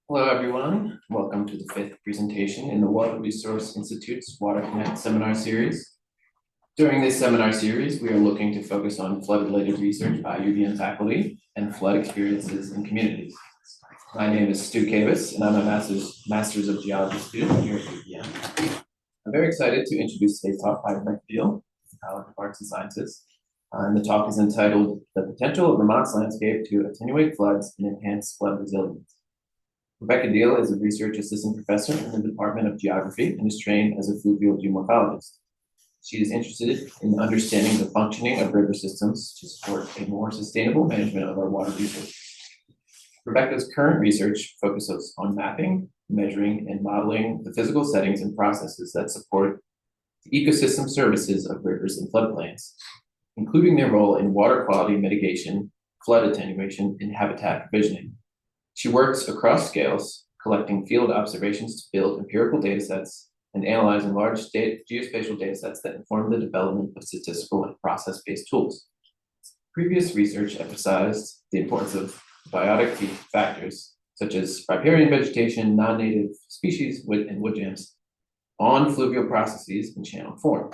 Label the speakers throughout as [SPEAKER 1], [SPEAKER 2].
[SPEAKER 1] Hello, everyone. Welcome to the fifth presentation in the Water Resource Institute's Water Connect seminar series. During this seminar series, we are looking to focus on flood-related research by UVM faculty and flood experiences in communities. My name is Stu Kavis, and I'm a Master's of Geology student here at UVM. I'm very excited to introduce today's talk by Rebecca Diehl, College of Arts and Sciences. And the talk is entitled "The Potential of Vermont's Landscape to Attenuate Floods and Enhance Flood Resilience." Rebecca Diehl is a research assistant professor in the Department of Geography and is trained as a fluvial geomorphologist. She is interested in understanding the functioning of river systems to support a more sustainable management of our water resources. Rebecca's current research focuses on mapping, measuring, and modeling the physical settings and processes that support the ecosystem services of rivers and floodplains, including their role in water quality mitigation, flood attenuation, and habitat provisioning. She works across scales, collecting field observations to build empirical datasets and analyzing large geospatial datasets that inform the development of statistical and process-based tools. Previous research emphasized the importance of biotic factors, such as riparian vegetation, non-native species, and wood jams, on fluvial processes in channel form.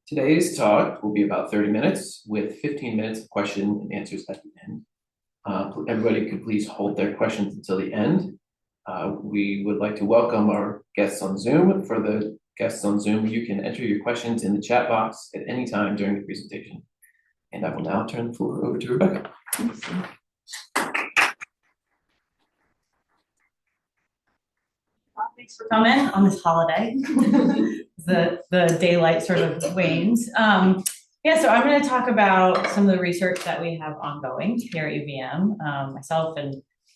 [SPEAKER 1] Today's talk will be about 30 minutes, with 15 minutes of question and answers at the end. Everybody could please hold their questions until the end. We would like to welcome our guests on Zoom. For the guests on Zoom, you can enter your questions in the chat box at any time during the presentation. And I will now turn the floor over to Rebecca.
[SPEAKER 2] Thanks for coming on this holiday. the daylight sort of wanes. So I'm going to talk about some of the research that we have ongoing here at UVM, myself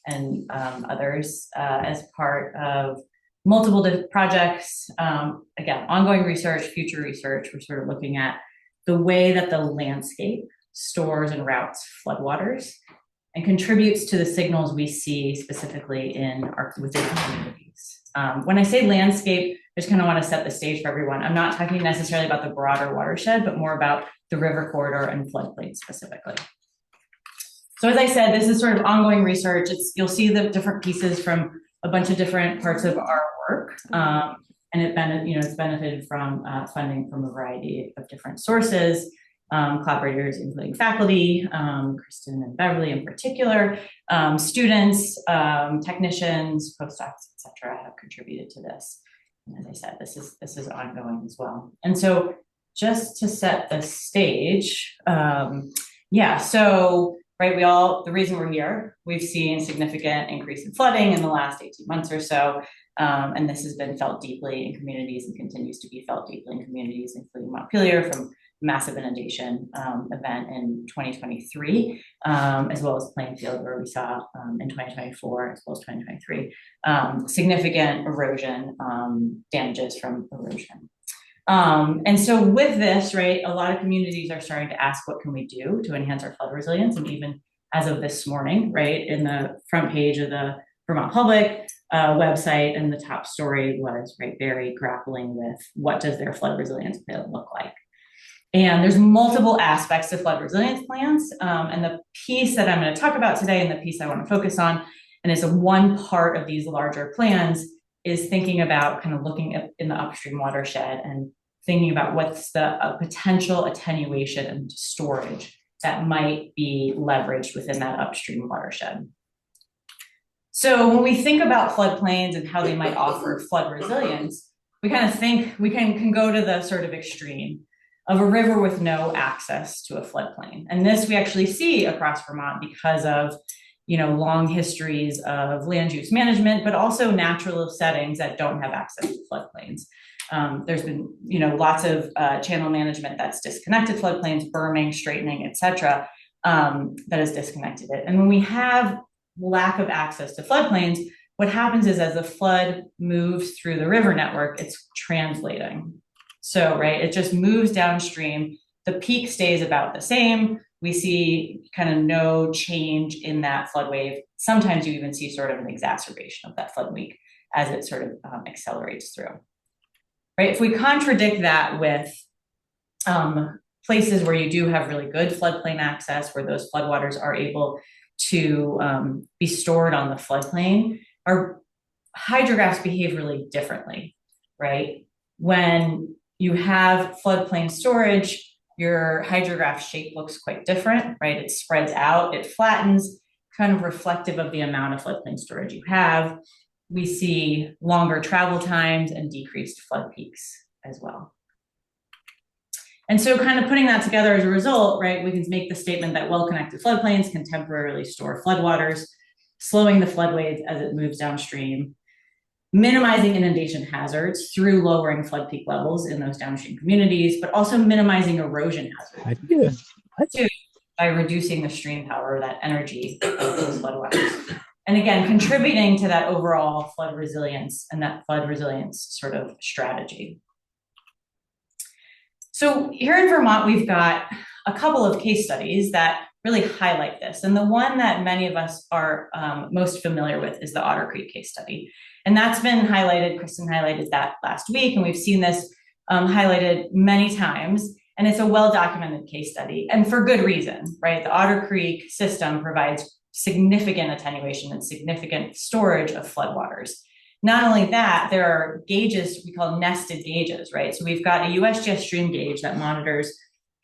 [SPEAKER 2] and others, as part of multiple projects. Again, ongoing research, future research. We're sort of looking at the way that the landscape stores and routes floodwaters and contributes to the signals we see specifically within communities. When I say landscape, I just kind of want to set the stage for everyone. I'm not talking necessarily about the broader watershed, but more about the river corridor and floodplain specifically. So as I said, this is sort of ongoing research. You'll see the different pieces from a bunch of different parts of our work. And it's benefited from funding from a variety of different sources, collaborators, including faculty, Kristen and Beverly in particular, students, technicians, postdocs, et cetera, have contributed to this. And as I said, this is ongoing as well. And so just to set the stage, the reason we're here, we've seen significant increase in flooding in the last 18 months or so. And this has been felt deeply in communities and continues to be felt deeply in communities, including Montpelier from massive inundation event in 2023, as well as Plainfield, where we saw in 2024, as well as 2023, significant erosion, damages from erosion. And so with this, right, a lot of communities are starting to ask, what can we do to enhance our flood resilience? And even as of this morning, right, in the front page of the Vermont Public website, and the top story was, right, very grappling with what does their flood resilience plan look like? And there's multiple aspects to flood resilience plans. And the piece that I'm going to talk about today, and the piece I want to focus on, and it's one part of these larger plans, is thinking about kind of looking at in the upstream watershed and thinking about what's the potential attenuation and storage that might be leveraged within that upstream watershed. So when we think about floodplains and how they might offer flood resilience, we kind of think we can go to the sort of extreme of a river with no access to a floodplain. And this we actually see across Vermont because of long histories of land use management, but also natural settings that don't have access to floodplains. There's been, lots of channel management that's disconnected floodplains, berming, straightening, et cetera, that has disconnected it. And when we have lack of access to floodplains, what happens is as the flood moves through the river network, it's translating. So, right, it just moves downstream. The peak stays about the same. We see kind of no change in that flood wave. Sometimes you even see sort of an exacerbation of that flood week as it sort of accelerates through. Right? If we contradict that with places where you do have really good floodplain access, where those floodwaters are able to be stored on the floodplain, our hydrographs behave really differently, right? When you have floodplain storage, your hydrograph shape looks quite different, right? It spreads out, it flattens, kind of reflective of the amount of floodplain storage you have. We see longer travel times and decreased flood peaks as well. And so kind of putting that together as a result, right, we can make the statement that well-connected floodplains can temporarily store floodwaters, slowing the flood wave as it moves downstream, minimizing inundation hazards through lowering flood peak levels in those downstream communities, but also minimizing erosion hazards too, by reducing the stream power, that energy of those floodwaters. And again, contributing to that overall flood resilience and that flood resilience sort of strategy. So here in Vermont, we've got a couple of case studies that really highlight this. And the one that many of us are most familiar with is the Otter Creek case study. And that's been highlighted, Kristen highlighted that last week, and we've seen this highlighted many times. And it's a well-documented case study, and for good reason, right? The Otter Creek system provides significant attenuation and significant storage of floodwaters. Not only that, there are gauges we call nested gauges, right? So we've got a USGS stream gauge that monitors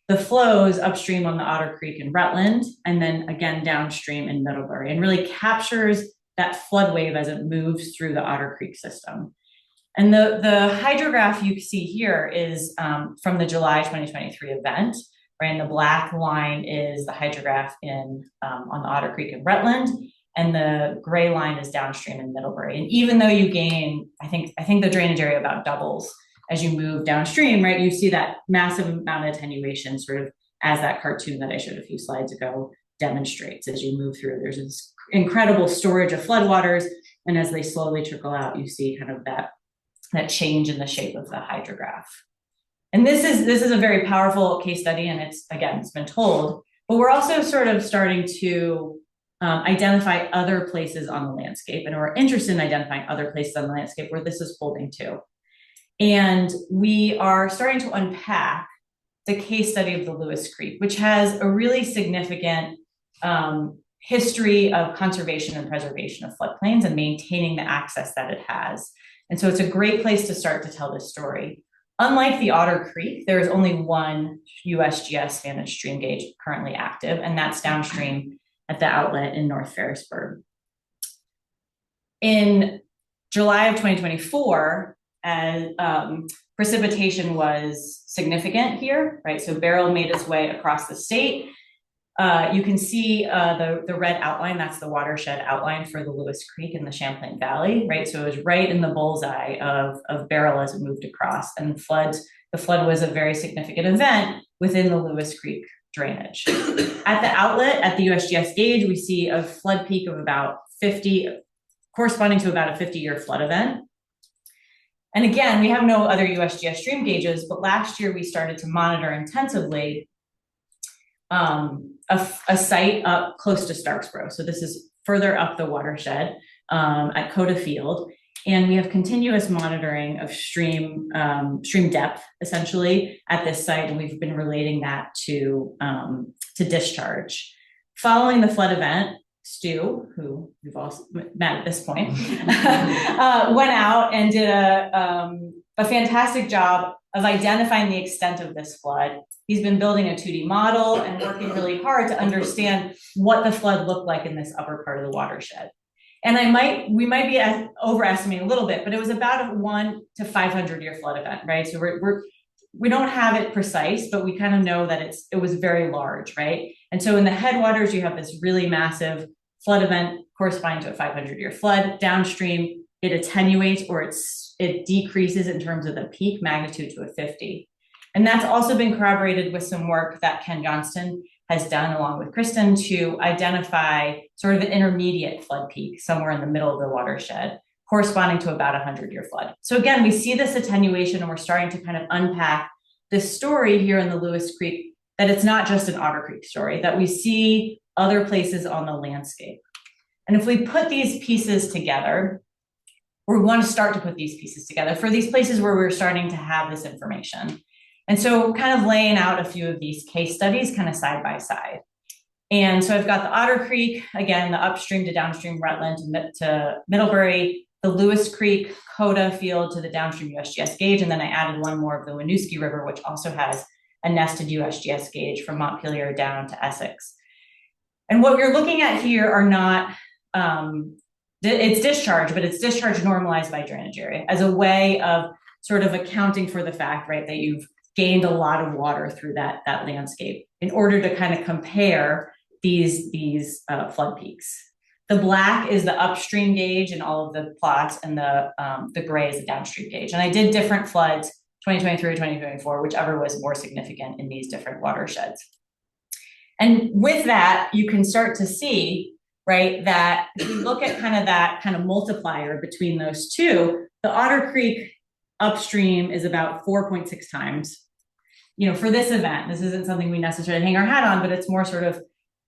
[SPEAKER 2] the flows upstream on the Otter Creek in Rutland, and then again downstream in Middlebury, and really captures that flood wave as it moves through the Otter Creek system. And the hydrograph you see here is from the July 2023 event, right? And the black line is the hydrograph on the Otter Creek in Rutland, and the gray line is downstream in Middlebury. And even though you gain, I think the drainage area about doubles as you move downstream, right? You see that massive amount of attenuation sort of as that cartoon that I showed a few slides ago demonstrates. As you move through, there's this incredible storage of floodwaters, and as they slowly trickle out, you see kind of that change in the shape of the hydrograph. And this is a very powerful case study, and it's been told, but we're also sort of starting to identify other places on the landscape, and we're interested in identifying other places on the landscape where this is holding too. And we are starting to unpack the case study of the Lewis Creek, which has a really significant history of conservation and preservation of floodplains and maintaining the access that it has. And so it's a great place to start to tell this story. Unlike the Otter Creek, there is only one USGS managed stream gauge currently active, and that's downstream at the outlet in North Ferrisburgh. In July of 2024, as precipitation was significant here, right? So Beryl made its way across the state. You can see the red outline, that's the watershed outline for the Lewis Creek in the Champlain Valley, right? So it was right in the bullseye of Beryl as it moved across, and the flood was a very significant event within the Lewis Creek drainage. At the outlet, at the USGS gauge, we see a flood peak of about 50, corresponding to about a 50-year flood event. And again, we have no other USGS stream gauges, but last year we started to monitor intensively a site up close to Starksboro. So this is further up the watershed at Coda Field. And we have continuous monitoring of stream depth, essentially, at this site, and we've been relating that to discharge. Following the flood event, Stu, who we've also met at this point, went out and did a fantastic job of identifying the extent of this flood. He's been building a 2D model and working really hard to understand what the flood looked like in this upper part of the watershed. And we might be overestimating a little bit, but it was about a 1 to 500 year flood event, right? So we don't have it precise, but we kind of know that it was very large, right? And so in the headwaters, you have this really massive flood event corresponding to a 500 year flood. Downstream, it attenuates, or it decreases in terms of the peak magnitude to a 50. And that's also been corroborated with some work that Ken Johnston has done along with Kristen to identify sort of an intermediate flood peak somewhere in the middle of the watershed, corresponding to about a 100-year flood. So again, we see this attenuation, and we're starting to kind of unpack this story here in the Lewis Creek, that it's not just an Otter Creek story, that we see other places on the landscape. And if we put these pieces together, or we want to start to put these pieces together for these places where we're starting to have this information. And so kind of laying out a few of these case studies kind of side by side. And so I've got the Otter Creek, again, the upstream to downstream Rutland to Middlebury, the Lewis Creek, Coda Field to the downstream USGS gauge, and then I added one more of the Winooski River, which also has a nested USGS gauge from Montpelier down to Essex. And what you're looking at here are not, it's discharge, but it's discharge normalized by drainage area as a way of sort of accounting for the fact, right, that you've gained a lot of water through that landscape in order to kind of compare these flood peaks. The black is the upstream gauge in all of the plots, and the gray is the downstream gauge. And I did different floods, 2023, 2024, whichever was more significant in these different watersheds. And with that, you can start to see, right, that if we look at that kind of multiplier between those two, the Otter Creek upstream is about 4.6 times. You know, for this event, this isn't something we necessarily hang our hat on, but it's more sort of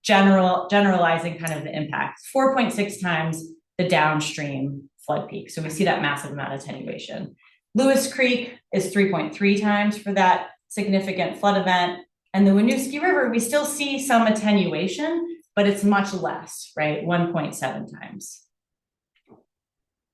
[SPEAKER 2] generalizing kind of the impact. 4.6 times the downstream flood peak. So we see that massive amount of attenuation. Lewis Creek is 3.3 times for that significant flood event. And the Winooski River, we still see some attenuation, but it's much less, right? 1.7 times.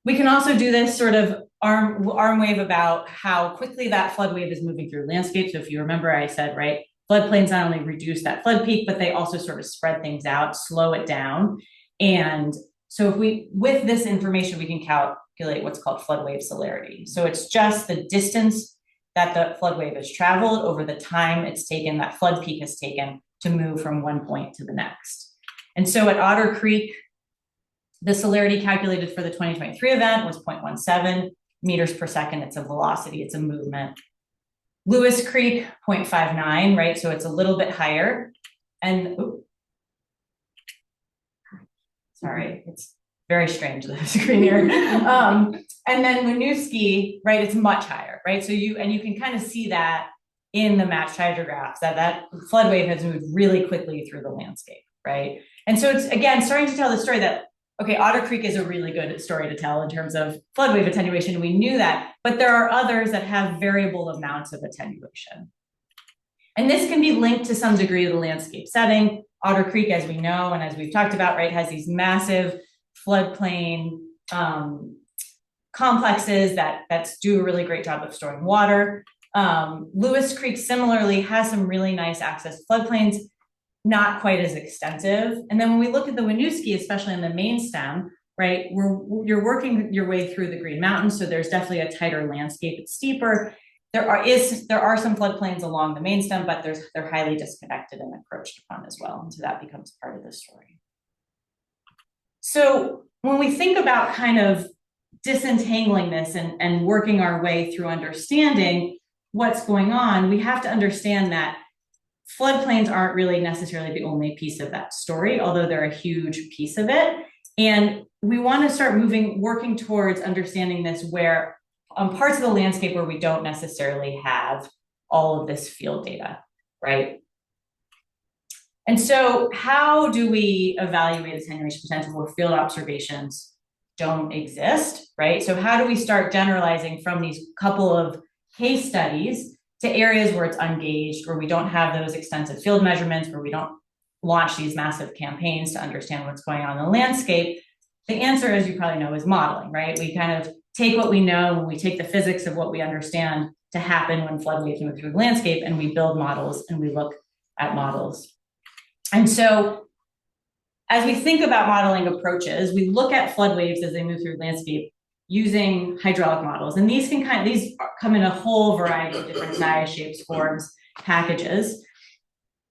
[SPEAKER 2] We can also do this sort of arm wave about how quickly that flood wave is moving through landscape. So if you remember, I said, right, floodplains not only reduce that flood peak, but they also sort of spread things out, slow it down. And so if with this information, we can calculate what's called flood wave celerity. So it's just the distance that the flood wave has traveled over the time it's taken, that flood peak has taken to move from one point to the next. And so at Otter Creek, the celerity calculated for the 2023 event was 0.17 meters per second. It's a velocity, it's a movement. Lewis Creek, 0.59, right? So it's a little bit higher. And, sorry, it's very strange, the screen here. And then Winooski, right, it's much higher, right? So you can kind of see that in the matched hydrographs, that flood wave has moved really quickly through the landscape, right? And so it's, again, starting to tell the story that, okay, Otter Creek is a really good story to tell in terms of flood wave attenuation. We knew that, but there are others that have variable amounts of attenuation. And this can be linked to some degree to the landscape setting. Otter Creek, as we know, and as we've talked about, right, has these massive floodplain complexes that do a really great job of storing water. Lewis Creek similarly has some really nice access floodplains, not quite as extensive. And then when we look at the Winooski, especially in the main stem, right, you're working your way through the Green Mountains, so there's definitely a tighter landscape. It's steeper. There are some floodplains along the main stem, but they're highly disconnected and encroached upon as well. And so that becomes part of the story. So when we think about kind of disentangling this and working our way through understanding what's going on, we have to understand that floodplains aren't really necessarily the only piece of that story, although they're a huge piece of it. And we want to start working towards understanding this where parts of the landscape where we don't necessarily have all of this field data, right? And so how do we evaluate attenuation potential where field observations don't exist, right? So how do we start generalizing from these couple of case studies to areas where it's ungauged, where we don't have those extensive field measurements, where we don't launch these massive campaigns to understand what's going on in the landscape? The answer, as you probably know, is modeling, right? We kind of take what we know, we take the physics of what we understand to happen when flood waves move through the landscape, and we build models and we look at models. And so as we think about modeling approaches, we look at flood waves as they move through the landscape using hydraulic models. And these come in a whole variety of different size, shapes, forms, packages.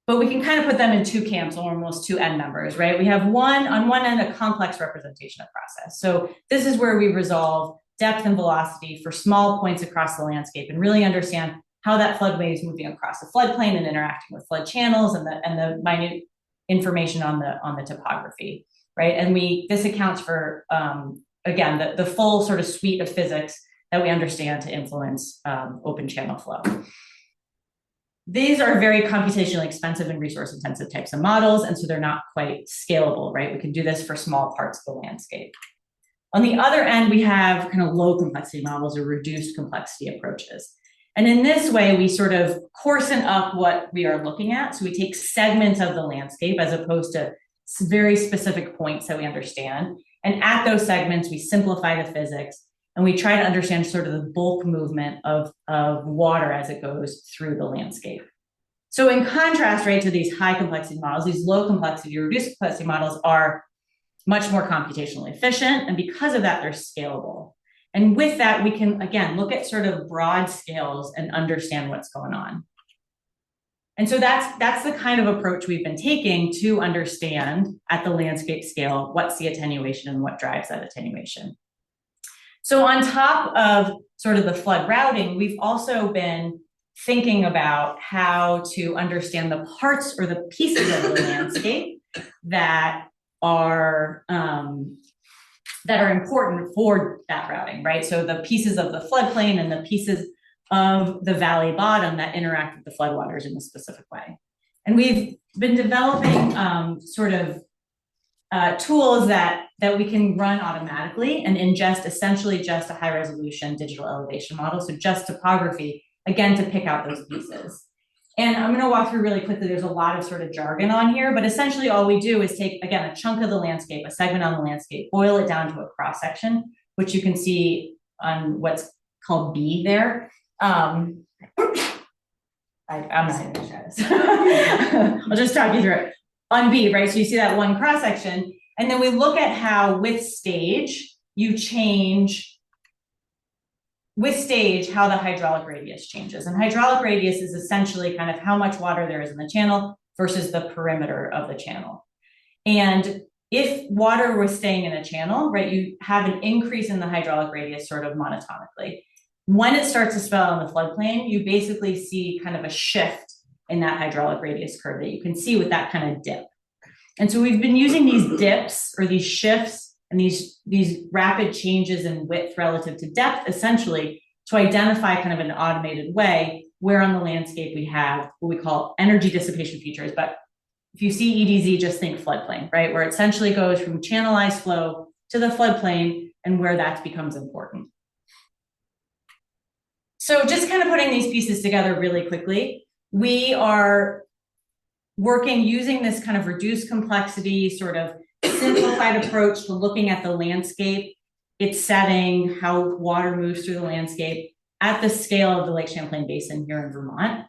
[SPEAKER 2] But we can kind of put them in two camps, or almost two end members, right? We have on one end, a complex representation of process. So this is where we resolve depth and velocity for small points across the landscape and really understand how that flood wave is moving across the floodplain and interacting with flood channels and the minute information on the topography, right? And this accounts for, again, the full sort of suite of physics that we understand to influence open channel flow. These are very computationally expensive and resource intensive types of models, and so they're not quite scalable, right? We can do this for small parts of the landscape. On the other end, we have kind of low complexity models or reduced complexity approaches. And in this way, we sort of coarsen up what we are looking at. So we take segments of the landscape as opposed to very specific points that we understand. And at those segments, we simplify the physics and we try to understand sort of the bulk movement of water as it goes through the landscape. So in contrast, right, to these high complexity models, these low complexity or reduced complexity models are much more computationally efficient. And because of that, they're scalable. And with that, we can, again, look at sort of broad scales and understand what's going on. And so that's the kind of approach we've been taking to understand at the landscape scale what's the attenuation and what drives that attenuation. So on top of sort of the flood routing, we've also been thinking about how to understand the parts or the pieces of the landscape that are important for that routing, right? So the pieces of the floodplain and the pieces of the valley bottom that interact with the floodwaters in a specific way. And we've been developing tools that we can run automatically and ingest essentially just a high resolution digital elevation model. So just topography, again, to pick out those pieces. And I'm going to walk through really quickly. There's a lot of sort of jargon on here, but essentially all we do is take, again, a chunk of the landscape, a segment on the landscape, boil it down to a cross section, which you can see on what's called B there. I'm not going to try this. I'll just talk you through it. On B, right? So you see that one cross section, and then we look at how with stage you change. With stage, how the hydraulic radius changes. And hydraulic radius is essentially kind of how much water there is in the channel versus the perimeter of the channel. And if water was staying in a channel, right, you have an increase in the hydraulic radius sort of monotonically. When it starts to spill on the floodplain, you basically see kind of a shift in that hydraulic radius curve that you can see with that kind of dip. And so we've been using these dips or these shifts and these rapid changes in width relative to depth, essentially, to identify kind of an automated way where on the landscape we have what we call energy dissipation features. But if you see EDZ, just think floodplain, right? Where it essentially goes from channelized flow to the floodplain and where that becomes important. So just kind of putting these pieces together really quickly, we are working using this kind of reduced complexity, sort of simplified approach to looking at the landscape, its setting, how water moves through the landscape at the scale of the Lake Champlain Basin here in Vermont.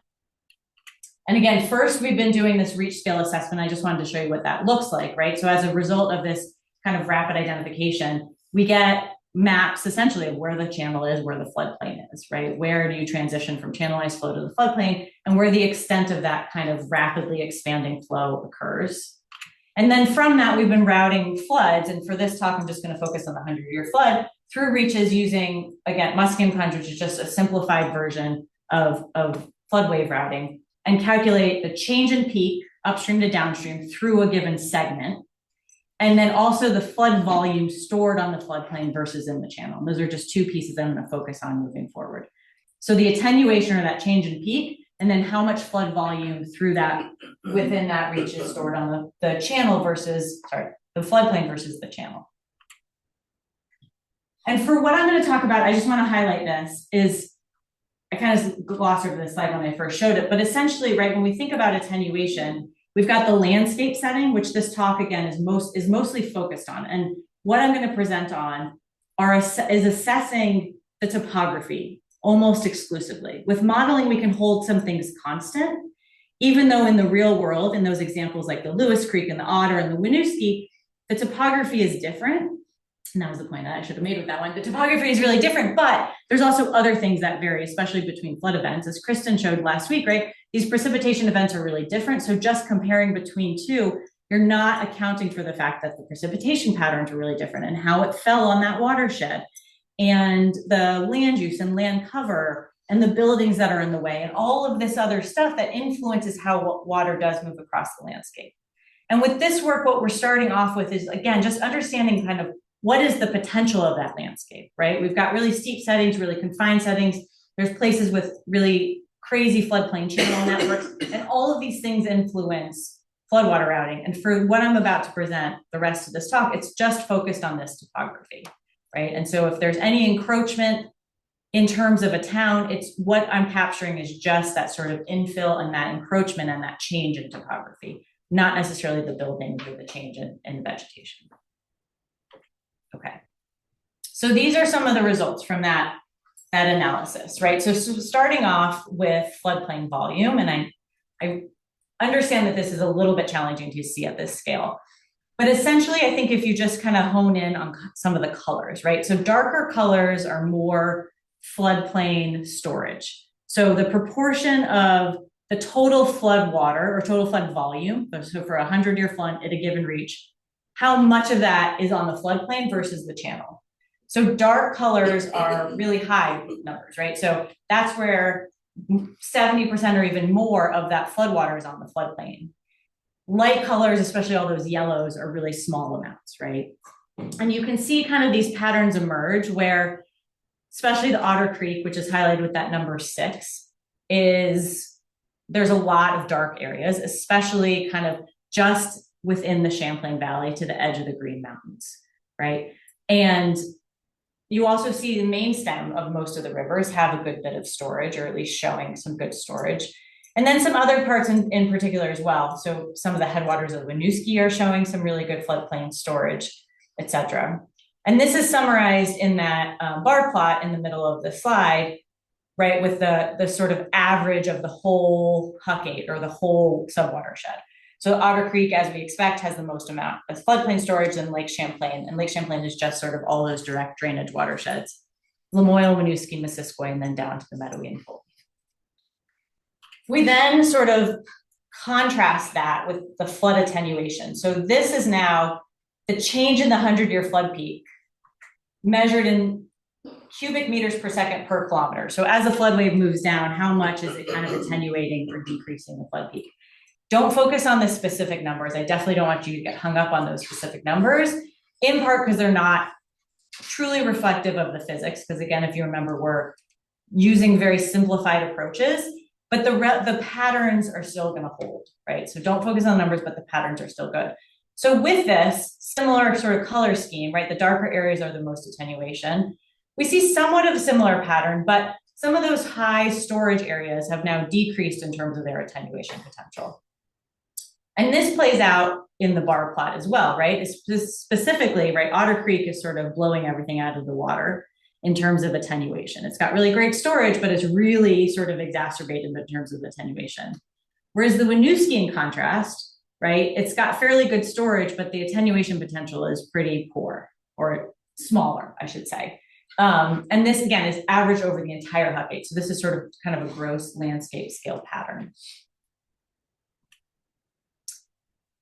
[SPEAKER 2] And again, first, we've been doing this reach scale assessment. I just wanted to show you what that looks like, right? So as a result of this kind of rapid identification, we get maps essentially of where the channel is, where the floodplain is, right? Where do you transition from channelized flow to the floodplain and where the extent of that kind of rapidly expanding flow occurs. And then from that, we've been routing floods. And for this talk, I'm just going to focus on the 100-year flood through reaches using, again, Musqueam Plunge, which is just a simplified version of flood wave routing, and calculate the change in peak upstream to downstream through a given segment. And then also the flood volume stored on the floodplain versus in the channel. And those are just two pieces I'm going to focus on moving forward. So the attenuation or that change in peak, and then how much flood volume through that within that reach is stored on the channel versus, the floodplain versus the channel. And for what I'm going to talk about, I just want to highlight this is, I kind of glossed over this slide when I first showed it, but essentially, right, when we think about attenuation, we've got the landscape setting, which this talk again is mostly focused on. And what I'm going to present on is assessing the topography almost exclusively. With modeling, we can hold some things constant, even though in the real world, in those examples like the Lewis Creek and the Otter and the Winooski, the topography is different. And that was the point that I should have made with that one. The topography is really different, but there's also other things that vary, especially between flood events. As Kristen showed last week, right? These precipitation events are really different. So just comparing between two, you're not accounting for the fact that the precipitation patterns are really different and how it fell on that watershed and the land use and land cover and the buildings that are in the way and all of this other stuff that influences how water does move across the landscape. And with this work, what we're starting off with is, again, just understanding kind of what is the potential of that landscape, right? We've got really steep settings, really confined settings. There's places with really crazy floodplain channel networks, and all of these things influence floodwater routing. And for what I'm about to present, the rest of this talk, it's just focused on this topography, right? And so if there's any encroachment in terms of a town, it's what I'm capturing is just that sort of infill and that encroachment and that change in topography, not necessarily the building or the change in vegetation. Okay. So these are some of the results from that analysis, right? So starting off with floodplain volume, and I understand that this is a little bit challenging to see at this scale. But essentially, I think if you just kind of hone in on some of the colors, right? So darker colors are more floodplain storage. So the proportion of the total flood water or total flood volume, so for a 100-year flood at a given reach, how much of that is on the floodplain versus the channel. So dark colors are really high numbers, right? So that's where 70% or even more of that floodwater is on the floodplain. Light colors, especially all those yellows, are really small amounts, right? And you can see kind of these patterns emerge where, especially the Otter Creek, which is highlighted with that number 6, there's a lot of dark areas, especially kind of just within the Champlain Valley to the edge of the Green Mountains, right? And you also see the main stem of most of the rivers have a good bit of storage, or at least showing some good storage. And then some other parts in particular as well. So some of the headwaters of the Winooski are showing some really good floodplain storage, et cetera. And this is summarized in that bar plot in the middle of the slide, right, with the sort of average of the whole Huckade or the whole subwatershed. So Otter Creek, as we expect, has the most amount of floodplain storage in Lake Champlain, and Lake Champlain is just sort of all those direct drainage watersheds. Lamoille, Winooski, Missisquoi, and then down to the Meadowy and Pulte. We then sort of contrast that with the flood attenuation. So this is now the change in the 100-year flood peak measured in cubic meters per second per kilometer. So as the flood wave moves down, how much is it kind of attenuating or decreasing the flood peak? Don't focus on the specific numbers. I definitely don't want you to get hung up on those specific numbers, in part because they're not truly reflective of the physics. Because again, if you remember, we're using very simplified approaches, but the patterns are still going to hold, right? So don't focus on the numbers, but the patterns are still good. So with this similar sort of color scheme, right, the darker areas are the most attenuation. We see somewhat of a similar pattern, but some of those high storage areas have now decreased in terms of their attenuation potential. And this plays out in the bar plot as well, right? It's specifically, right, Otter Creek is sort of blowing everything out of the water in terms of attenuation. It's got really great storage, but it's really sort of exacerbated in terms of attenuation. Whereas the Winooski, in contrast, right, it's got fairly good storage, but the attenuation potential is pretty poor, or smaller, I should say. And this, again, is averaged over the entire Huckade. So this is sort of kind of a gross landscape scale pattern.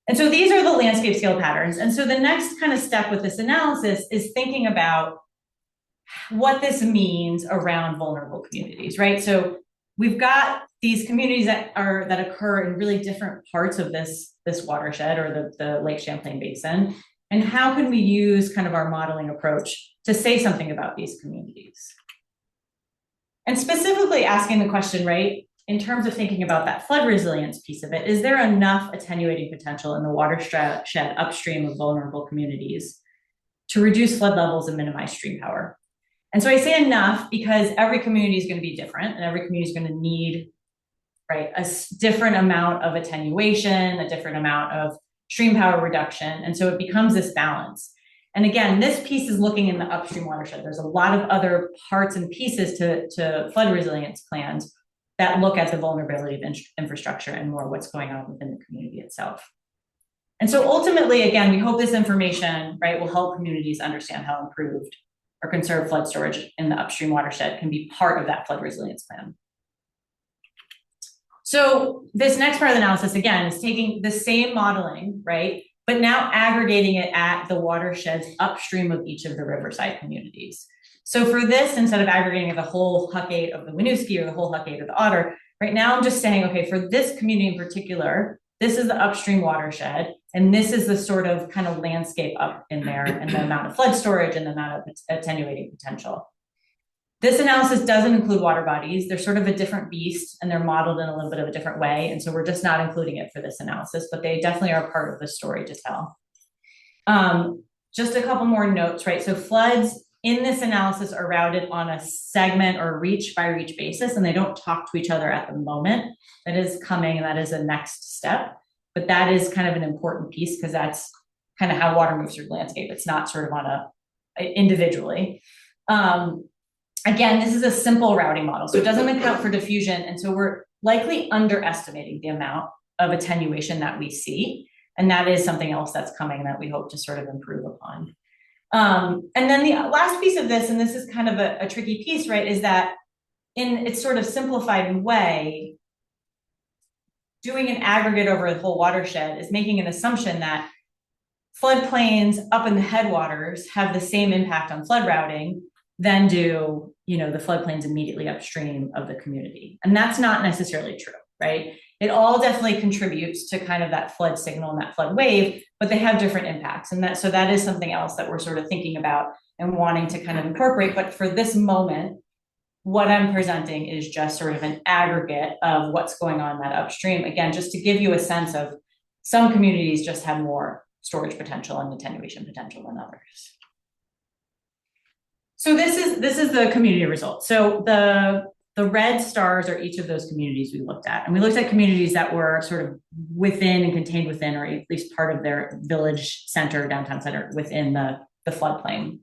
[SPEAKER 2] And so these are the landscape scale patterns. And so the next kind of step with this analysis is thinking about what this means around vulnerable communities, right? So we've got these communities that occur in really different parts of this watershed or the Lake Champlain Basin. And how can we use kind of our modeling approach to say something about these communities? And specifically asking the question, right, in terms of thinking about that flood resilience piece of it, is there enough attenuating potential in the watershed upstream of vulnerable communities to reduce flood levels and minimize stream power? And so I say enough because every community is going to be different, and every community is going to need, right, a different amount of attenuation, a different amount of stream power reduction. And so it becomes this balance. And again, this piece is looking in the upstream watershed. There's a lot of other parts and pieces to flood resilience plans that look at the vulnerability of infrastructure and more what's going on within the community itself. And so ultimately, again, we hope this information, right, will help communities understand how improved or conserved flood storage in the upstream watershed can be part of that flood resilience plan. So this next part of the analysis, again, is taking the same modeling, right, but now aggregating it at the watersheds upstream of each of the riverside communities. So for this, instead of aggregating the whole Huckade of the Winooski or the whole Huckade of the Otter, right now I'm just saying, okay, for this community in particular, this is the upstream watershed, and this is the sort of kind of landscape up in there and the amount of flood storage and the amount of attenuating potential. This analysis doesn't include water bodies. They're sort of a different beast, and they're modeled in a little bit of a different way. And so we're just not including it for this analysis, but they definitely are part of the story to tell. Just a couple more notes, right? So floods in this analysis are routed on a segment or reach by reach basis, and they don't talk to each other at the moment. That is coming, and that is a next step. But that is kind of an important piece because that's kind of how water moves through the landscape. It's not sort of on a individually. Again, this is a simple routing model, so it doesn't account for diffusion, and so we're likely underestimating the amount of attenuation that we see, and that is something else that's coming that we hope to sort of improve upon. And then the last piece of this, and this is kind of a tricky piece, right, is that in its sort of simplified way, doing an aggregate over the whole watershed is making an assumption that floodplains up in the headwaters have the same impact on flood routing than do, you know, the floodplains immediately upstream of the community. And that's not necessarily true, right? It all definitely contributes to kind of that flood signal and that flood wave, but they have different impacts. And so that is something else that we're sort of thinking about and wanting to kind of incorporate. But for this moment, what I'm presenting is just sort of an aggregate of what's going on in that upstream. Again, just to give you a sense of some communities just have more storage potential and attenuation potential than others. So this is the community results. So the red stars are each of those communities we looked at. And we looked at communities that were sort of within and contained within, or at least part of their village center, downtown center within the floodplain.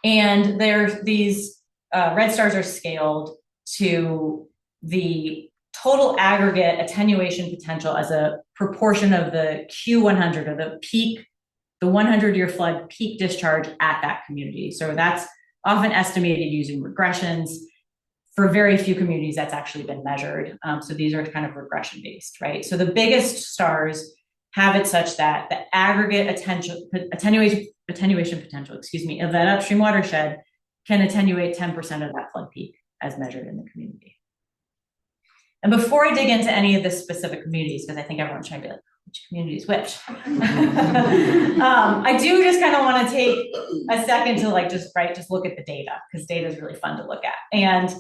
[SPEAKER 2] And there's these red stars are scaled to the total aggregate attenuation potential as a proportion of the Q100, or the peak, the 100-year flood peak discharge at that community. So that's often estimated using regressions. For very few communities, that's actually been measured. So these are kind of regression based, right? So the biggest stars have it such that the aggregate attenuation potential, of that upstream watershed can attenuate 10% of that flood peak as measured in the community. And before I dig into any of the specific communities, because I think everyone's trying to be like, which community is which? I do just kind of want to take a second to like just look at the data, because data is really fun to look at. And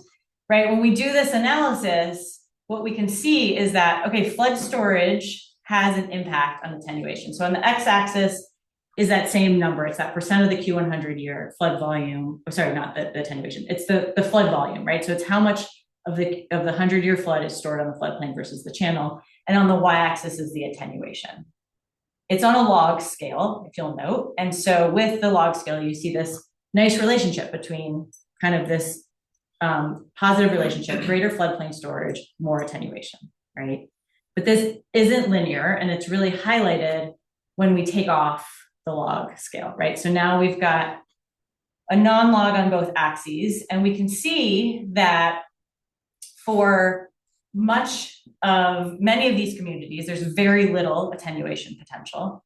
[SPEAKER 2] right, when we do this analysis, what we can see is that, okay, flood storage has an impact on attenuation. So on the x-axis is that same number. It's that percent of the Q100-year flood volume. Oh, sorry, not the attenuation. It's the flood volume, right? So it's how much of the 100-year flood is stored on the floodplain versus the channel. And on the y-axis is the attenuation. It's on a log scale, if you'll note. And so with the log scale, you see this nice relationship between kind of this positive relationship, greater floodplain storage, more attenuation, right? But this isn't linear, and it's really highlighted when we take off the log scale, right? So now we've got a non-log on both axes, and we can see that for many of these communities, there's very little attenuation potential.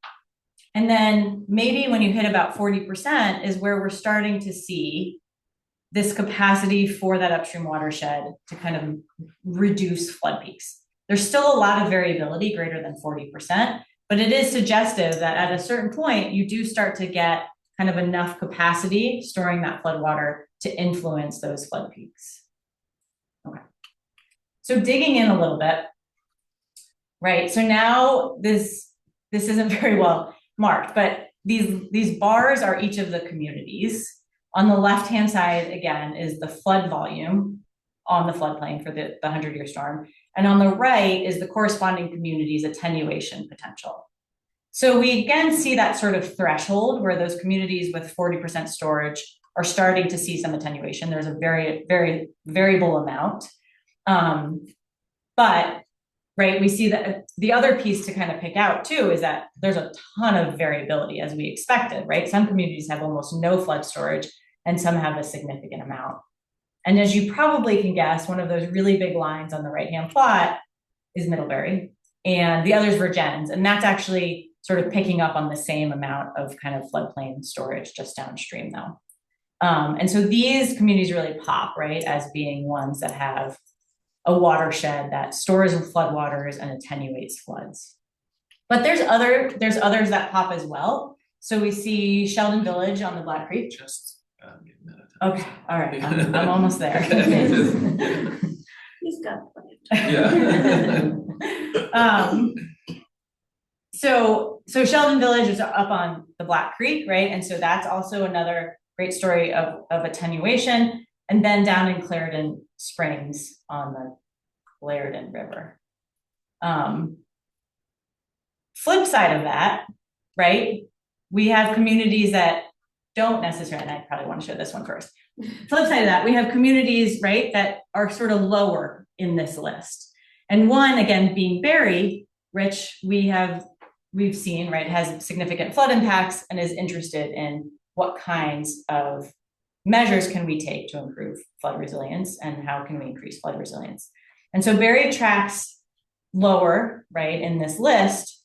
[SPEAKER 2] And then maybe when you hit about 40% is where we're starting to see this capacity for that upstream watershed to kind of reduce flood peaks. There's still a lot of variability, greater than 40%, but it is suggestive that at a certain point, you do start to get kind of enough capacity storing that flood water to influence those flood peaks. Okay. So digging in a little bit, right? So now this isn't very well marked, but these bars are each of the communities. On the left-hand side, again, is the flood volume on the floodplain for the 100-year storm. And on the right is the corresponding community's attenuation potential. So we again see that sort of threshold where those communities with 40% storage are starting to see some attenuation. There's a very, very variable amount. But right, we see that the other piece to kind of pick out too is that there's a ton of variability as we expected, right? Some communities have almost no flood storage and some have a significant amount. And as you probably can guess, one of those really big lines on the right-hand plot is Middlebury, and the other's Virgins, and that's actually sort of picking up on the same amount of kind of floodplain storage just downstream though. And so these communities really pop, right, as being ones that have a watershed that stores floodwaters and attenuates floods. But there's others that pop as well. So we see Sheldon Village on the Black Creek.
[SPEAKER 1] Just getting that.
[SPEAKER 2] Okay, all right, I'm almost there.
[SPEAKER 3] He's got plenty of time.
[SPEAKER 2] So Sheldon Village is up on the Black Creek, right? And so that's also another great story of attenuation, and then down in Clarendon Springs on the Clarendon River. Flip side of that, right? We have communities that don't necessarily, and I probably want to show this one first. Flip side of that, we have communities, right, that are sort of lower in this list. And one, again, being Barre, which we've seen, right, has significant flood impacts and is interested in what kinds of measures can we take to improve flood resilience and how can we increase flood resilience. And so Barre tracks lower, right, in this list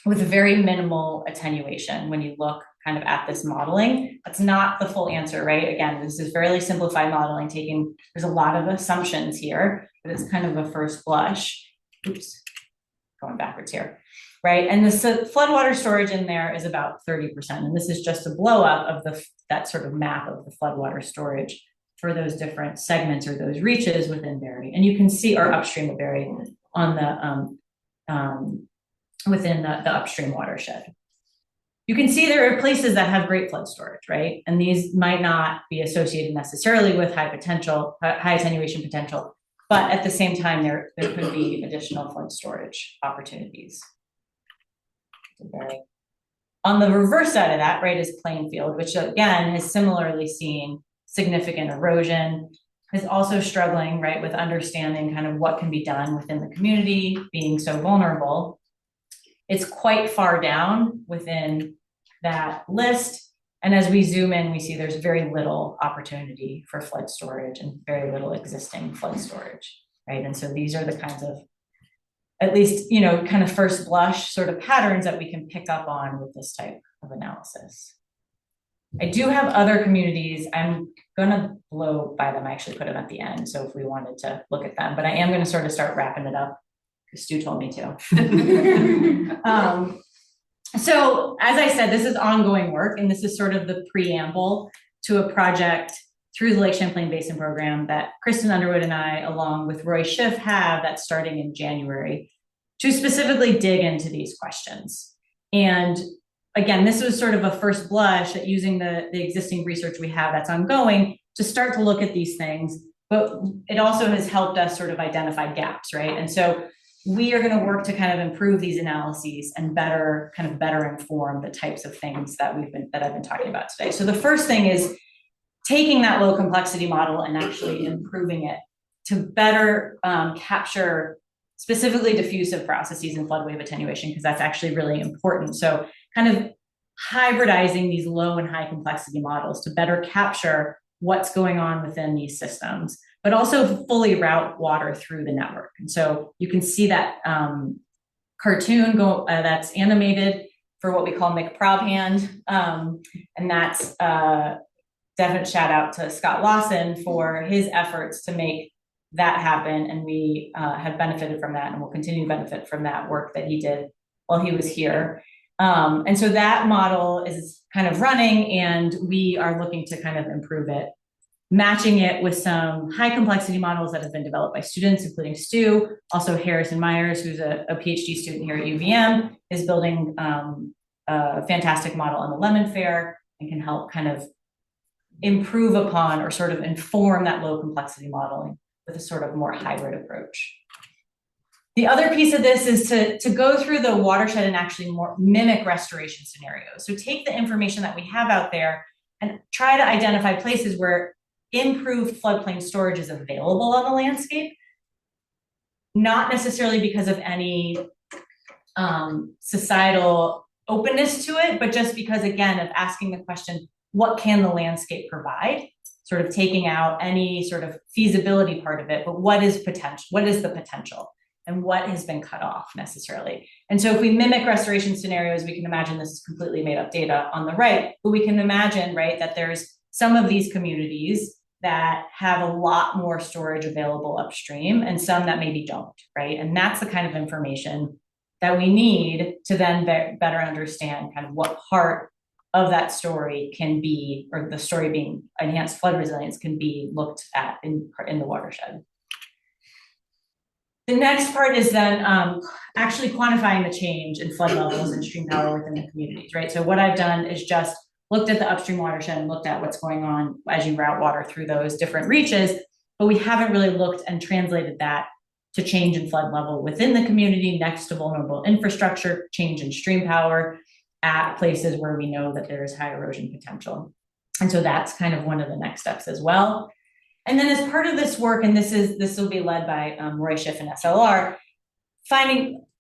[SPEAKER 2] with very minimal attenuation when you look kind of at this modeling. That's not the full answer, right? Again, this is fairly simplified modeling, there's a lot of assumptions here, but it's kind of a first blush. Oops, going backwards here, right? And the floodwater storage in there is about 30%. And this is just a blow up of that sort of map of the floodwater storage for those different segments or those reaches within Barre. And you can see, or upstream of Barre on the, within the upstream watershed. You can see there are places that have great flood storage, right? And these might not be associated necessarily with high attenuation potential, but at the same time, there could be additional flood storage opportunities. On the reverse side of that, right, is Plainfield, which again is similarly seeing significant erosion, is also struggling, right, with understanding kind of what can be done within the community, being so vulnerable. It's quite far down within that list. And as we zoom in, we see there's very little opportunity for flood storage and very little existing flood storage, right? And so these are the kinds of, at least, you know, kind of first blush sort of patterns that we can pick up on with this type of analysis. I do have other communities. I'm gonna blow by them. I actually put them at the end. So if we wanted to look at them, but I am gonna sort of start wrapping it up. Stu told me to. So as I said, this is ongoing work, and this is sort of the preamble to a project through the Lake Champlain Basin Program that Kristen Underwood and I, along with Roy Schiff, have that's starting in January to specifically dig into these questions. And again, this was sort of a first blush at using the existing research we have that's ongoing to start to look at these things, but it also has helped us sort of identify gaps, right? And so we are going to work to kind of improve these analyses and better inform the types of things that I've been talking about today. So the first thing is taking that low complexity model and actually improving it to better capture specifically diffusive processes in flood wave attenuation, because that's actually really important. So kind of hybridizing these low and high complexity models to better capture what's going on within these systems, but also fully route water through the network. And so you can see that cartoon that's animated for what we call McProbhand. And that's definite shout out to Scott Lawson for his efforts to make that happen. And we have benefited from that and will continue to benefit from that work that he did while he was here. And so that model is kind of running, and we are looking to kind of improve it, matching it with some high complexity models that have been developed by students, including Stu. Also Harrison Myers, who's a PhD student here at UVM, is building a fantastic model on the Lemon Fair and can help kind of improve upon or sort of inform that low complexity modeling with a sort of more hybrid approach. The other piece of this is to go through the watershed and actually more mimic restoration scenarios. So take the information that we have out there and try to identify places where improved floodplain storage is available on the landscape, not necessarily because of any societal openness to it, but just because, again, of asking the question, what can the landscape provide? Sort of taking out any sort of feasibility part of it, but what is potential? What is the potential? And what has been cut off necessarily. And so if we mimic restoration scenarios, we can imagine this is completely made up data on the right, but we can imagine, right, that there's some of these communities that have a lot more storage available upstream and some that maybe don't, right? And that's the kind of information that we need to then better understand kind of what part of that story can be, or the story being enhanced flood resilience can be looked at in the watershed. The next part is then actually quantifying the change in flood levels and stream power within the communities, right? So what I've done is just looked at the upstream watershed and looked at what's going on as you route water through those different reaches, but we haven't really looked and translated that to change in flood level within the community next to vulnerable infrastructure, change in stream power at places where we know that there is high erosion potential. And so that's kind of one of the next steps as well. And then as part of this work, and this will be led by Roy Schiff and SLR,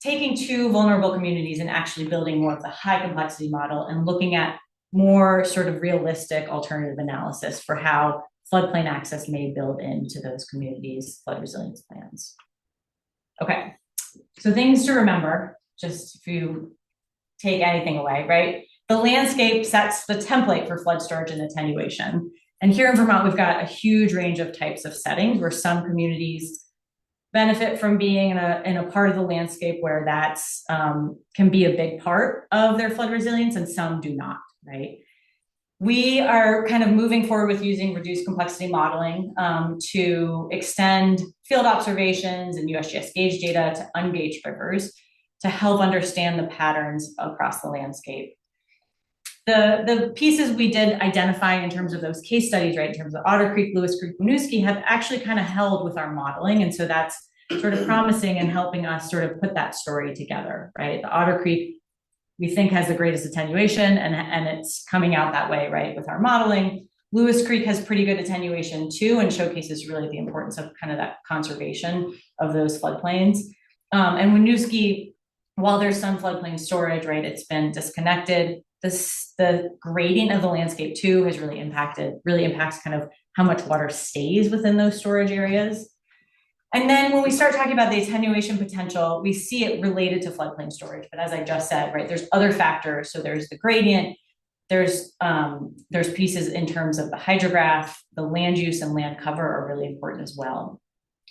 [SPEAKER 2] taking two vulnerable communities and actually building more of the high complexity model and looking at more sort of realistic alternative analysis for how floodplain access may build into those communities' flood resilience plans. Okay, so things to remember, just if you take anything away, right? The landscape sets the template for flood storage and attenuation. And here in Vermont, we've got a huge range of types of settings where some communities benefit from being in a part of the landscape where that's can be a big part of their flood resilience, and some do not, right? We are kind of moving forward with using reduced complexity modeling to extend field observations and USGS gauge data to ungauged rivers to help understand the patterns across the landscape. The pieces we did identify in terms of those case studies, right, in terms of Otter Creek, Lewis Creek, Winooski, have actually kind of held with our modeling. And so that's sort of promising and helping us sort of put that story together, right? The Otter Creek, we think, has the greatest attenuation, and it's coming out that way, right, with our modeling. Lewis Creek has pretty good attenuation too, and showcases really the importance of kind of that conservation of those floodplains. And Winooski, while there's some floodplain storage, right, it's been disconnected. The gradient of the landscape too has really impacts kind of how much water stays within those storage areas. And then when we start talking about the attenuation potential, we see it related to floodplain storage. But as I just said, right, there's other factors. So there's the gradient, there's pieces in terms of the hydrograph, the land use and land cover are really important as well.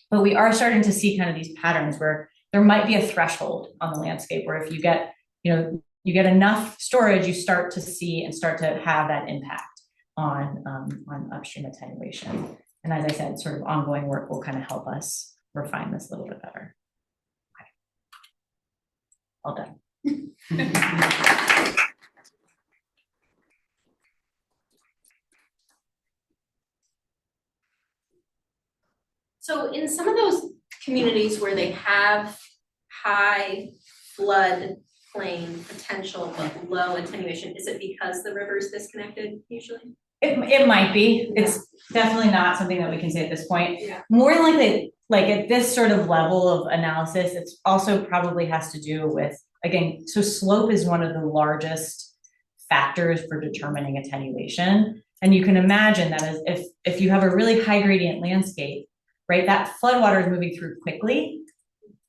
[SPEAKER 2] But we are starting to see kind of these patterns where there might be a threshold on the landscape where if you get, you get enough storage, you start to see and start to have that impact on upstream attenuation. And as I said, sort of ongoing work will kind of help us refine this a little bit better. Okay. All done.
[SPEAKER 4] So in some of those communities where they have high flood plain potential but low attenuation, is it because the river is disconnected usually?
[SPEAKER 2] It might be. It's definitely not something that we can say at this point.
[SPEAKER 4] Yeah.
[SPEAKER 2] More likely, like at this sort of level of analysis, it's also probably has to do with, again, so slope is one of the largest factors for determining attenuation. And you can imagine that as if you have a really high gradient landscape, right, that floodwater is moving through quickly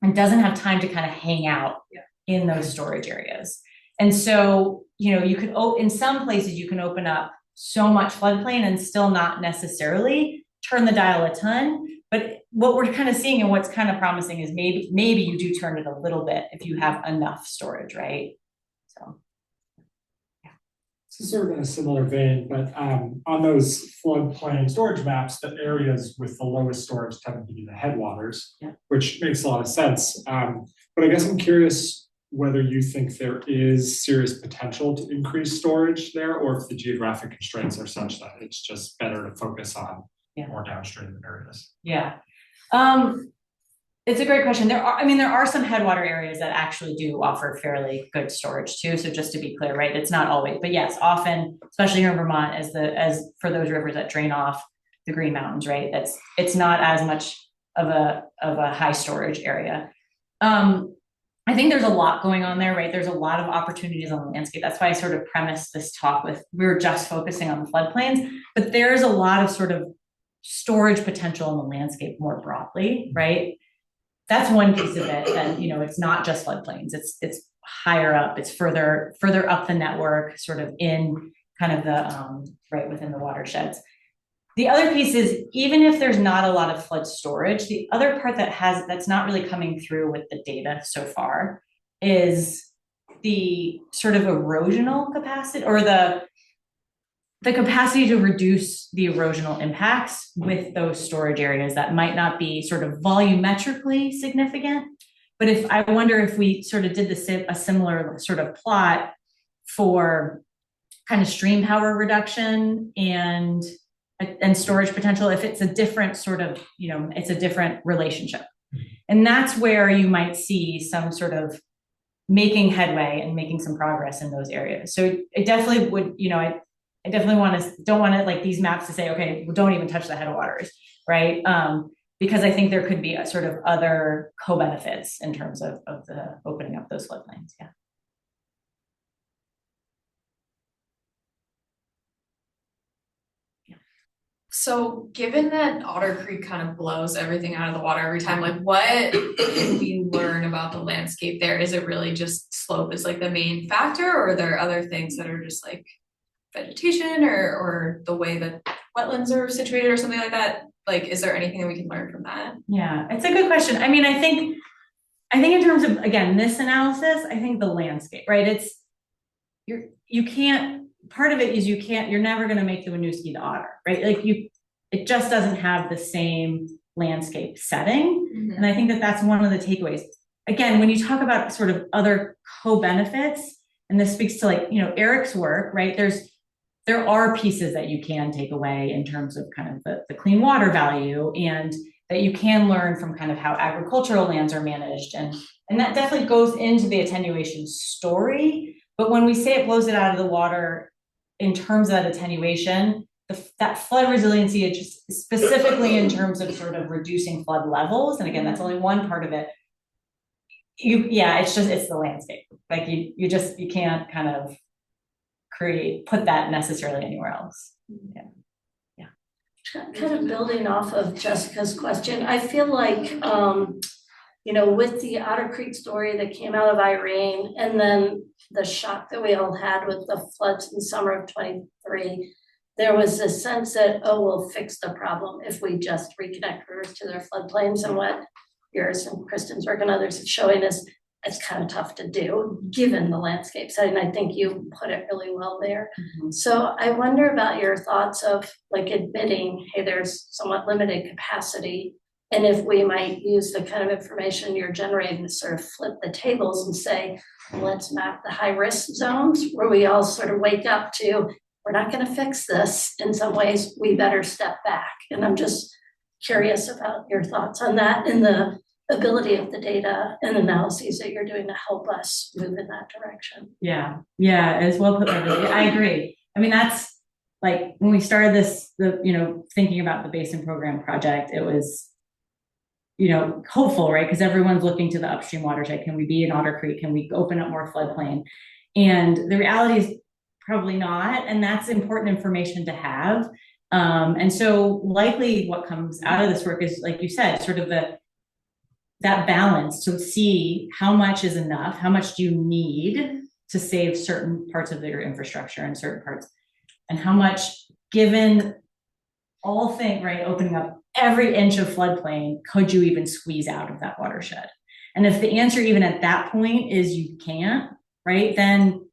[SPEAKER 2] and doesn't have time to kind of hang out in those storage areas. And so, you could, in some places you can open up so much floodplain and still not necessarily turn the dial a ton. But what we're kind of seeing and what's kind of promising is maybe you do turn it a little bit if you have enough storage, right? So, yeah.
[SPEAKER 5] It's sort of in a similar vein, but on those floodplain storage maps, the areas with the lowest storage tend to be the headwaters, which makes a lot of sense. But I guess I'm curious whether you think there is serious potential to increase storage there, or if the geographic constraints are such that it's just better to focus on more downstream areas.
[SPEAKER 2] Yeah. It's a great question. There are some headwater areas that actually do offer fairly good storage too. So just to be clear, right, it's not always, but yes, often, especially here in Vermont, as for those rivers that drain off the Green Mountains, right, it's not as much of a high storage area. I think there's a lot going on there, right? There's a lot of opportunities on the landscape. That's why I sort of premised this talk with, we were just focusing on the floodplains, but there's a lot of sort of storage potential in the landscape more broadly, right? That's one piece of it. And, it's not just floodplains. It's higher up. It's further up the network, sort of in kind of the, right within the watersheds. The other piece is, even if there's not a lot of flood storage, the other part that's not really coming through with the data so far is the sort of erosional capacity, or the capacity to reduce the erosional impacts with those storage areas that might not be sort of volumetrically significant. But I wonder if we sort of did a similar sort of plot for kind of stream power reduction and storage potential, if it's a different sort of, it's a different relationship. And that's where you might see some sort of making headway and making some progress in those areas. So it definitely would, I definitely don't want to like these maps to say, okay, well, don't even touch the headwaters, right? Because I think there could be a sort of other co-benefits in terms of the opening up those floodplains, yeah.
[SPEAKER 6] So given that Otter Creek kind of blows everything out of the water every time, like what can we learn about the landscape there? Is it really just slope is like the main factor, or are there other things that are just like vegetation or the way that wetlands are situated or something like that? Like, is there anything that we can learn from that?
[SPEAKER 2] Yeah, it's a good question. I mean, I think in terms of, again, this analysis, I think the landscape, right? You can't, part of it is you're never going to make the Winooski to Otter, right? Like it just doesn't have the same landscape setting. Mm-hmm. And I think that's one of the takeaways. Again, when you talk about sort of other co-benefits, and this speaks to like, Eric's work, right? There are pieces that you can take away in terms of kind of the clean water value, and that you can learn from kind of how agricultural lands are managed. And that definitely goes into the attenuation story. But when we say it blows it out of the water in terms of that attenuation, that flood resiliency, it just specifically in terms of sort of reducing flood levels. And again, that's only one part of it. It's the landscape. Like you can't kind of put that necessarily anywhere else. Yeah.
[SPEAKER 7] Kind of building off of Jessica's question, I feel like, with the Otter Creek story that came out of Irene, and then the shock that we all had with the floods in summer of 23, there was this sense that, we'll fix the problem if we just reconnect rivers to their floodplains. And what yours and Kristen's work and others are showing us, it's kind of tough to do given the landscape setting. I think you put it really well there. Mm-hmm. So I wonder about your thoughts of like admitting, hey, there's somewhat limited capacity. And if we might use the kind of information you're generating to sort of flip the tables and say, let's map the high risk zones where we all sort of wake up to, we're not going to fix this. In some ways, we better step back. And I'm just curious about your thoughts on that and the ability of the data and analyses that you're doing to help us move in that direction.
[SPEAKER 2] Yeah, as well put. I agree. I mean, that's like when we started this, thinking about the Basin Program project, it was, hopeful, right? Because everyone's looking to the upstream watershed. Can we be in Otter Creek? Can we open up more floodplain? And the reality is probably not. And that's important information to have. And so likely what comes out of this work is, like you said, sort of that balance to see how much is enough, how much do you need to save certain parts of your infrastructure and certain parts, and how much, given all things, right, opening up every inch of floodplain, could you even squeeze out of that watershed? And if the answer even at that point is you can't, right, then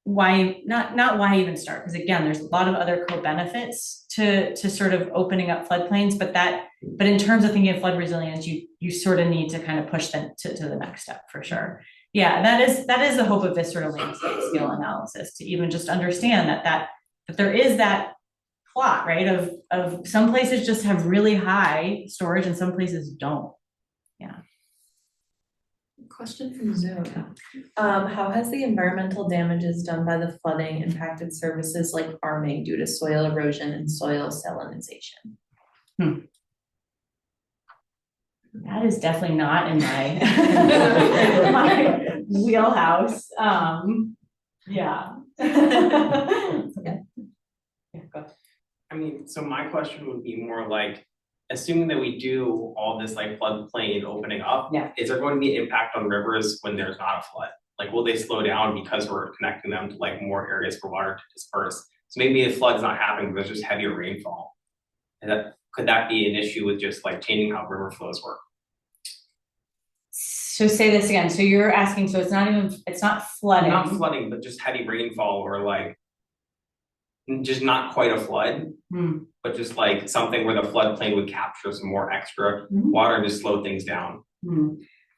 [SPEAKER 2] why not why even start? Because again, there's a lot of other co-benefits to sort of opening up floodplains, but in terms of thinking of flood resilience, you sort of need to kind of push them to the next step for sure. Yeah, that is the hope of this sort of landscape scale analysis, to even just understand that there is that plot, right, of some places just have really high storage and some places don't. Yeah.
[SPEAKER 8] Question from Zoom. How has the environmental damages done by the flooding impacted services like farming due to soil erosion and soil salinization?
[SPEAKER 2] That is definitely not in my, my wheelhouse. Yeah.
[SPEAKER 3] Go. I mean, so my question would be more like, assuming that we do all this like floodplain opening up, is there going to be an impact on rivers when there's not a flood? Like, will they slow down because we're connecting them to like more areas for water to disperse? So maybe the flood's not happening, but there's just heavier rainfall. And could that be an issue with just like changing how river flows work?
[SPEAKER 2] So say this again. So you're asking, so it's not flooding.
[SPEAKER 3] Not flooding, but just heavy rainfall, or like just not quite a flood, but just like something where the floodplain would capture some more extra water to slow things down.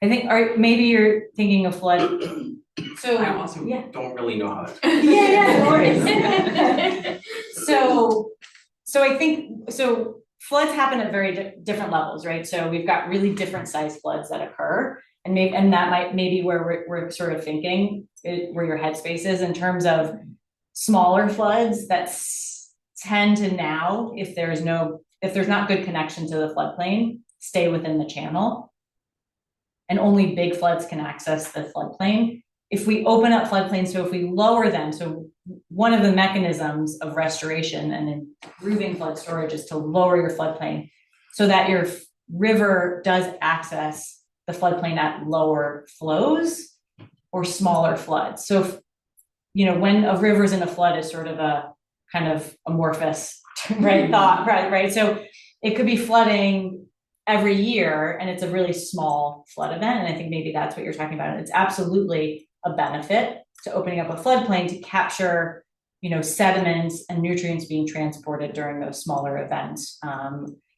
[SPEAKER 2] I think, or maybe you're thinking of flood So,
[SPEAKER 3] I also
[SPEAKER 2] yeah.
[SPEAKER 3] don't really know how to.
[SPEAKER 2] Yeah, no worries. So I think, so floods happen at very different levels, right? So we've got really different size floods that occur. And that might maybe where we're sort of thinking, where your headspace is in terms of smaller floods that tend to now, if there's not good connection to the floodplain, stay within the channel. And only big floods can access the floodplain. If we open up floodplains, so if we lower them, so one of the mechanisms of restoration and improving flood storage is to lower your floodplain so that your river does access the floodplain at lower flows or smaller floods. So, if, when a river's in a flood is sort of a kind of amorphous, right, thought, right? So it could be flooding every year and it's a really small flood event. And I think maybe that's what you're talking about. And it's absolutely a benefit to opening up a floodplain to capture, sediments and nutrients being transported during those smaller events.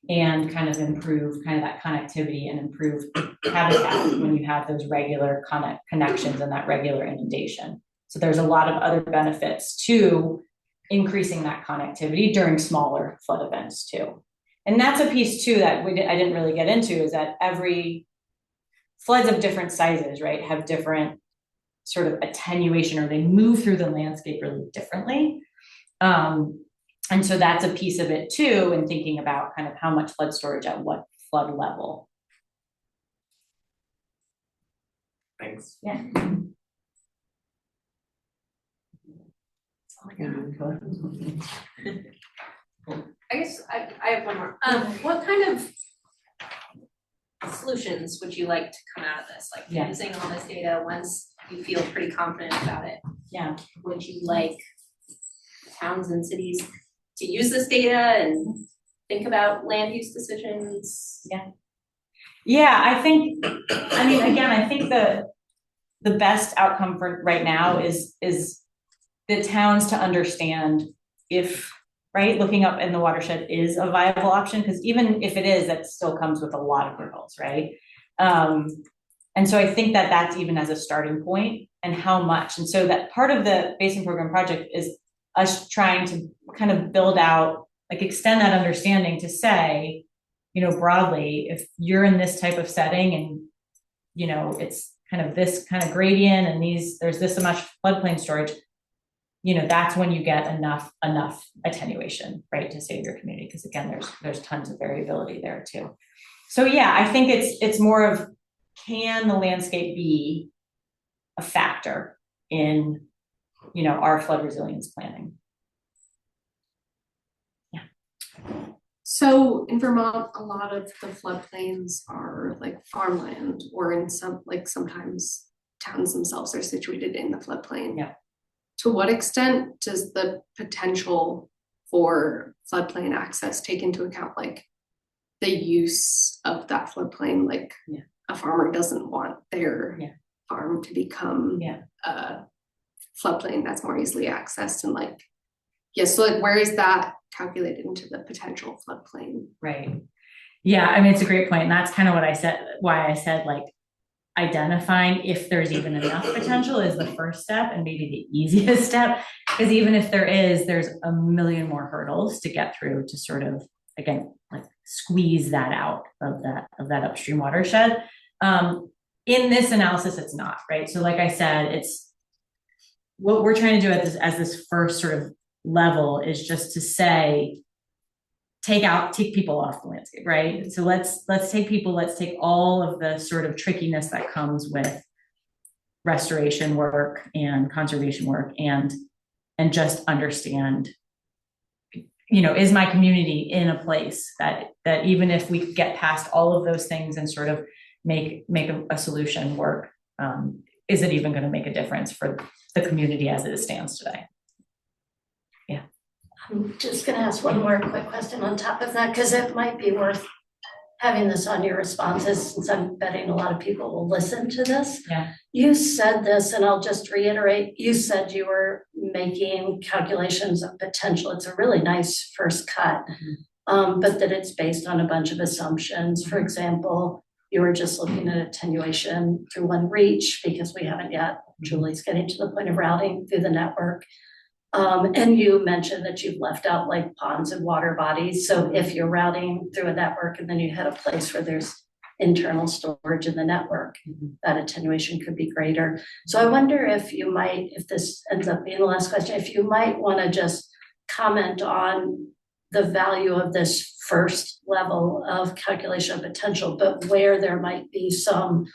[SPEAKER 2] And kind of improve kind of that connectivity and improve habitat when you have those regular connections and that regular inundation. So there's a lot of other benefits to increasing that connectivity during smaller flood events too. And that's a piece too that I didn't really get into, is that every floods of different sizes, right, have different sort of attenuation, or they move through the landscape really differently. And so that's a piece of it too, in thinking about kind of how much flood storage at what flood level.
[SPEAKER 3] Thanks.
[SPEAKER 2] Yeah.
[SPEAKER 4] I guess I have one more. What kind of solutions would you like to come out of this? Like using all this data, once you feel pretty confident about it.
[SPEAKER 2] Yeah.
[SPEAKER 4] Would you like towns and cities to use this data and think about land use decisions?
[SPEAKER 2] Yeah, I think the best outcome for right now is the towns to understand if, right, looking up in the watershed is a viable option, because even if it is, that still comes with a lot of hurdles, right? And so I think that that's even as a starting point, and how much. And so that part of the Basin Program project is us trying to kind of build out, like extend that understanding to say, broadly, if you're in this type of setting and, it's kind of this kind of gradient and there's this much floodplain storage, that's when you get enough attenuation, right, to save your community. Because again, there's tons of variability there too. So yeah, I think it's more of, can the landscape be a factor in, our flood resilience planning? Yeah.
[SPEAKER 9] So in Vermont, a lot of the floodplains are like farmland, or in sometimes towns themselves are situated in the floodplain.
[SPEAKER 2] Yeah.
[SPEAKER 9] To what extent does the potential for floodplain access take into account like the use of that floodplain? Like a farmer doesn't want their farm to become a floodplain that's more easily accessed, and so like where is that calculated into the potential floodplain?
[SPEAKER 2] Right. Yeah, I mean, it's a great point. And that's kind of what I said, why I said like identifying if there's even enough potential is the first step, and maybe the easiest step, because even if there is, there's a million more hurdles to get through to sort of, again, like squeeze that out of that upstream watershed. In this analysis, it's not, right? So like I said, it's what we're trying to do as this first sort of level is just to say, take people off the landscape, right? So let's take all of the sort of trickiness that comes with restoration work and conservation work, and just understand, is my community in a place that even if we get past all of those things and sort of make a solution work, is it even going to make a difference for the community as it stands today? Yeah.
[SPEAKER 7] I'm just going to ask one more quick question on top of that, because it might be worth having this on your responses, since I'm betting a lot of people will listen to this.
[SPEAKER 2] Yeah.
[SPEAKER 7] You said this, and I'll just reiterate, you said you were making calculations of potential. It's a really nice first cut, but that it's based on a bunch of assumptions. For example, you were just looking at attenuation through one reach, because we haven't yet, Julie's getting to the point of routing through the network. And you mentioned that you've left out like ponds and water bodies. So if you're routing through a network and then you had a place where there's internal storage in the network, that attenuation could be greater. So I wonder if you might, if this ends up being the last question, if you might want to just comment on the value of this first level of calculation of potential, but where there might be some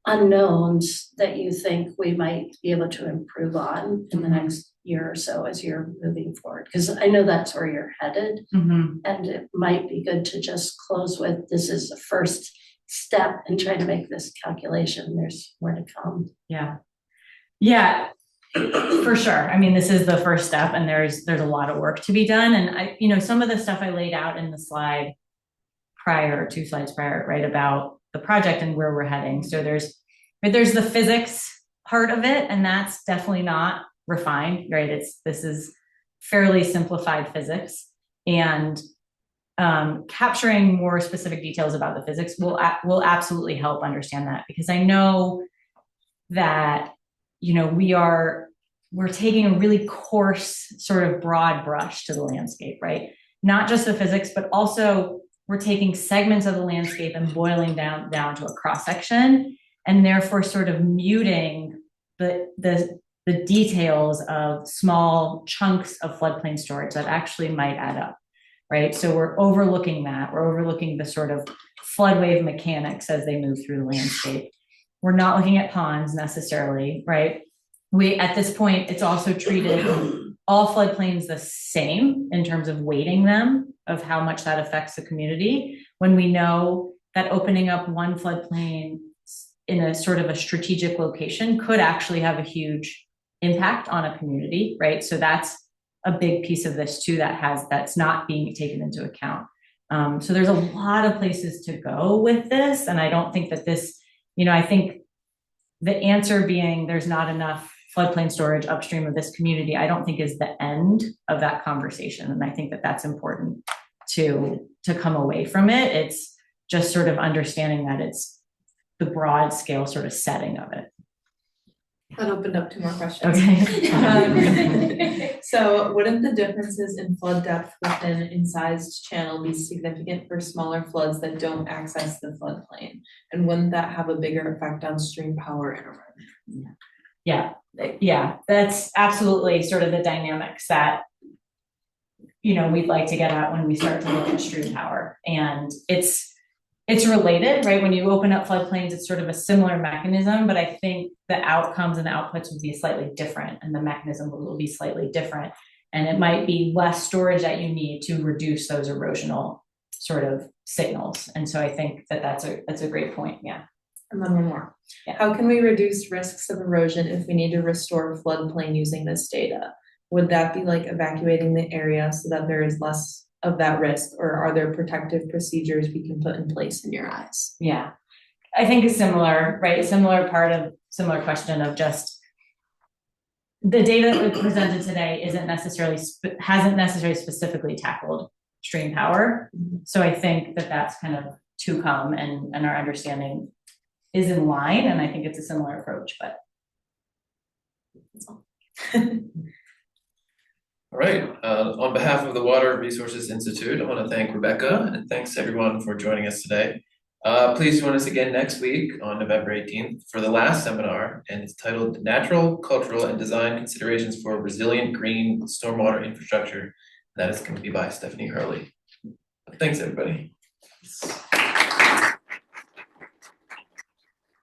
[SPEAKER 7] unknowns that you think we might be able to improve on in the next year or so as you're moving forward, because I know that's where you're headed. And it might be good to just close with, this is the first step in trying to make this calculation. There's more to come.
[SPEAKER 2] Yeah, for sure. I mean, this is the first step, and there's a lot of work to be done. And some of the stuff I laid out in the slide prior, 2 slides prior, right, about the project and where we're heading. So there's the physics part of it, and that's definitely not refined, right? This is fairly simplified physics, and capturing more specific details about the physics will absolutely help understand that, because I know that we're taking a really coarse sort of broad brush to the landscape, right? Not just the physics, but also we're taking segments of the landscape and boiling down to a cross section, and therefore sort of muting the details of small chunks of floodplain storage that actually might add up, right? So we're overlooking that. We're overlooking the sort of flood wave mechanics as they move through the landscape. We're not looking at ponds necessarily, right? At this point, it's also treated all floodplains the same in terms of weighting them, of how much that affects the community, when we know that opening up one floodplain in a sort of a strategic location could actually have a huge impact on a community, right? So that's a big piece of this too that's not being taken into account. So there's a lot of places to go with this, and I don't think that this, I think the answer being there's not enough floodplain storage upstream of this community, I don't think is the end of that conversation, and I think that that's important to come away from it. It's just sort of understanding that it's the broad scale sort of setting of it.
[SPEAKER 8] That opened up 2 more questions.
[SPEAKER 2] Okay.
[SPEAKER 8] So wouldn't the differences in flood depth within an incised channel be significant for smaller floods that don't access the floodplain? And wouldn't that have a bigger effect on stream power and erosion?
[SPEAKER 2] Yeah, that's absolutely sort of the dynamics that we'd like to get at when we start to look at stream power. And it's related, right? When you open up floodplains, it's sort of a similar mechanism, but I think the outcomes and the outputs will be slightly different, and the mechanism will be slightly different. And it might be less storage that you need to reduce those erosional sort of signals. And so I think that that's a great point. Yeah.
[SPEAKER 8] And then one more.
[SPEAKER 2] Yeah.
[SPEAKER 8] How can we reduce risks of erosion if we need to restore a floodplain using this data? Would that be like evacuating the area so that there is less of that risk, or are there protective procedures we can put in place in your eyes?
[SPEAKER 2] Yeah, I think a similar question of just the data that we presented today hasn't necessarily specifically tackled stream power. So I think that that's kind of to come, and our understanding is in line, and I think it's a similar approach, but that's all.
[SPEAKER 1] All right, on behalf of the Water Resources Institute, I want to thank Rebecca, and thanks everyone for joining us today. Please join us again next week on November 18th for the last seminar, and it's titled Natural, Cultural, and Design Considerations for Resilient Green Stormwater Infrastructure. That is going to be by Stephanie Hurley. Thanks, everybody.